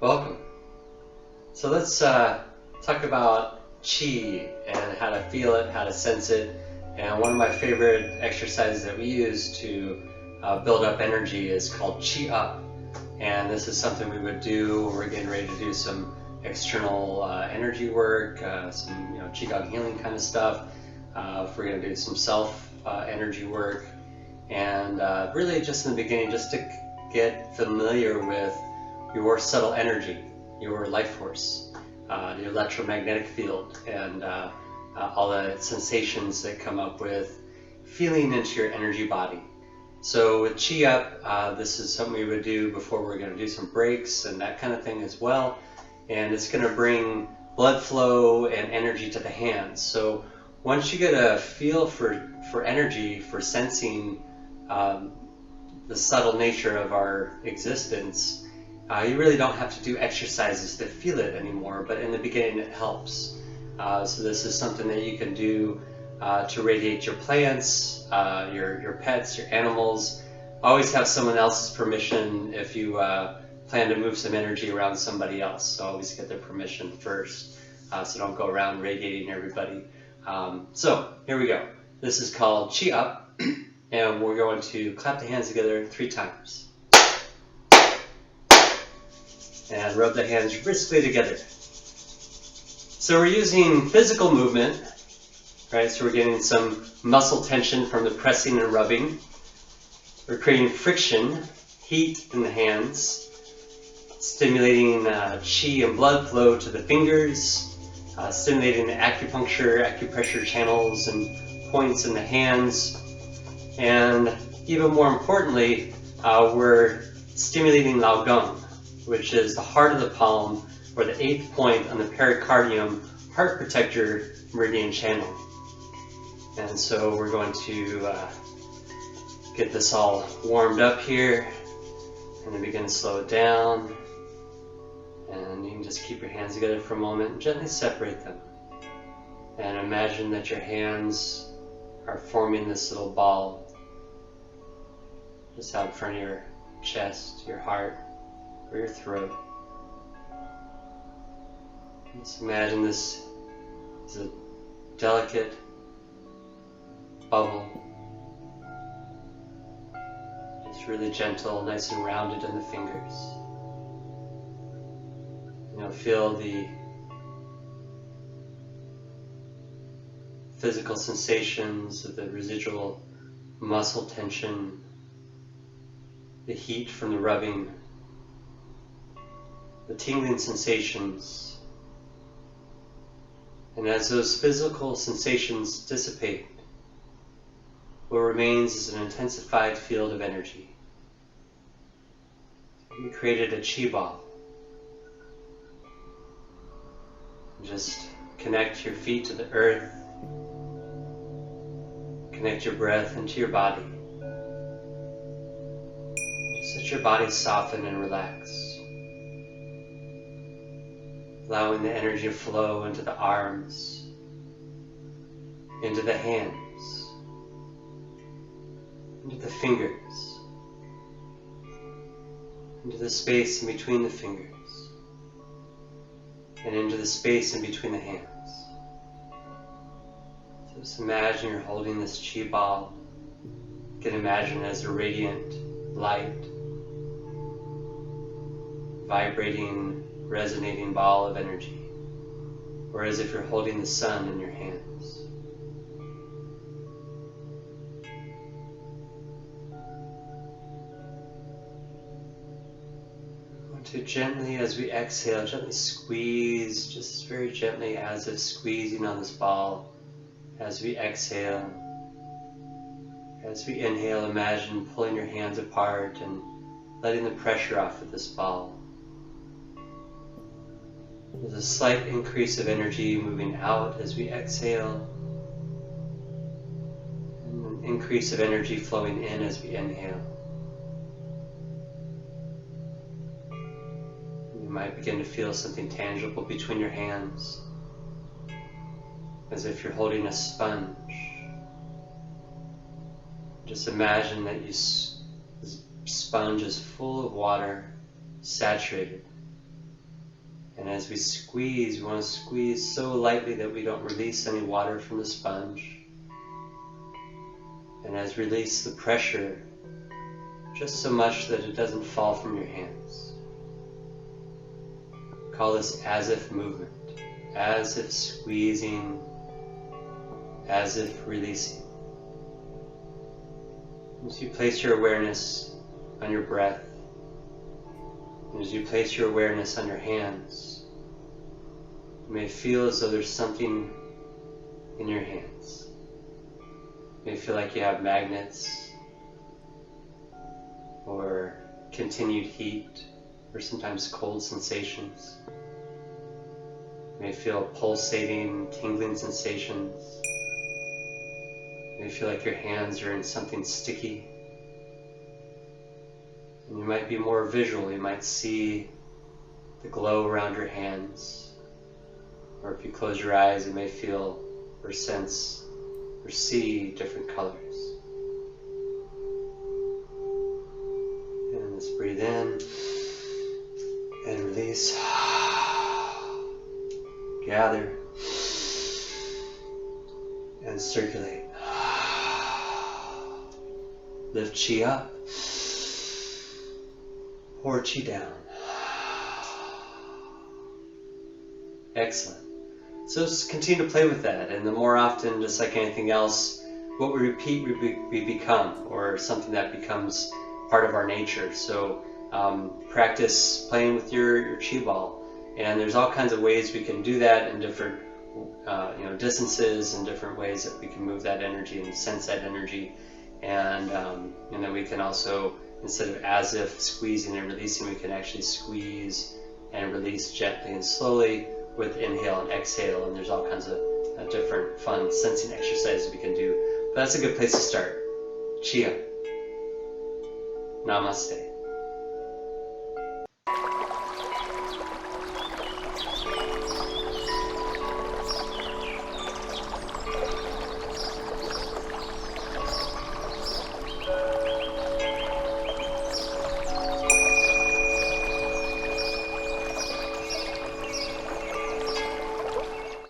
Welcome. So let's talk about Qi and how to feel it, how to sense it. And one of my favorite exercises that we use to build up energy is called Qi Up. And this is something we would do when we're getting ready to do some external energy work, some Qigong healing kind of stuff. If we're going to do some self energy work. And really just in the beginning, just to get familiar with your subtle energy, your life force, the electromagnetic field, and all the sensations that come up with feeling into your energy body. So with Qi Up, this is something we would do before we're going to do some breaks and that kind of thing as well. And it's going to bring blood flow and energy to the hands. So once you get a feel for energy, for sensing the subtle nature of our existence, you really don't have to do exercises to feel it anymore, but in the beginning it helps. So this is something that you can do to radiate your plants, your pets, your animals. Always have someone else's permission if you plan to move some energy around somebody else. So always get their permission first, so don't go around radiating everybody. So here we go. This is called Qi Up, and we're going to clap the hands together 3 times. And rub the hands briskly together. So we're using physical movement, right? So we're getting some muscle tension from the pressing and rubbing. We're creating friction, heat in the hands, stimulating qi and blood flow to the fingers, stimulating the acupressure channels and points in the hands. And even more importantly, we're stimulating Lao Gong, which is the heart of the palm, or the 8th point on the pericardium heart protector meridian channel. And so we're going to get this all warmed up here, and then begin to slow it down. And you can just keep your hands together for a moment and gently separate them. And imagine that your hands are forming this little ball just out in front of your chest, your heart, or your throat. Just imagine this is a delicate bubble, just really gentle, nice and rounded in the fingers. Feel the physical sensations of the residual muscle tension, the heat from the rubbing, the tingling sensations. And as those physical sensations dissipate, what remains is an intensified field of energy. We created a Qi ball. Just connect your feet to the earth, connect your breath into your body. Just let your body soften and relax, allowing the energy to flow into the arms, into the hands, into the fingers, into the space in between the fingers, and into the space in between the hands. So just imagine you're holding this Qi ball. You can imagine it as a radiant light, vibrating, resonating ball of energy, or as if you're holding the sun in your hands. To gently, as we exhale, gently squeeze, just very gently, as if squeezing on this ball. As we exhale, as we inhale, imagine pulling your hands apart and letting the pressure off of this ball. There's a slight increase of energy moving out as we exhale, and an increase of energy flowing in as we inhale. You might begin to feel something tangible between your hands, as if you're holding a sponge. Just imagine that this sponge is full of water, saturated, And as we squeeze, we want to squeeze so lightly that we don't release any water from the sponge. And as we release the pressure, just so much that it doesn't fall from your hands. Call this as if movement, as if squeezing, as if releasing. As you place your awareness on your breath, and as you place your awareness on your hands, you may feel as though there's something in your hands. You may feel like you have magnets, or continued heat, or sometimes cold sensations. You may feel pulsating, tingling sensations. You may feel like your hands are in something sticky. And you might be more visual. You might see the glow around your hands. Or if you close your eyes, you may feel or sense or see different colors. And let's breathe in and release. Gather and circulate. Lift chi up. Pour chi down. Excellent. So just continue to play with that, and the more often, just like anything else, what we repeat, we become, or something that becomes part of our nature. So practice playing with your chi ball, and there's all kinds of ways we can do that in different distances and different ways that we can move that energy and sense that energy, and then we can also, instead of as if squeezing and releasing, we can actually squeeze and release gently and slowly with inhale and exhale, and there's all kinds of different fun sensing exercises we can do. But that's a good place to start. Chia. Namaste.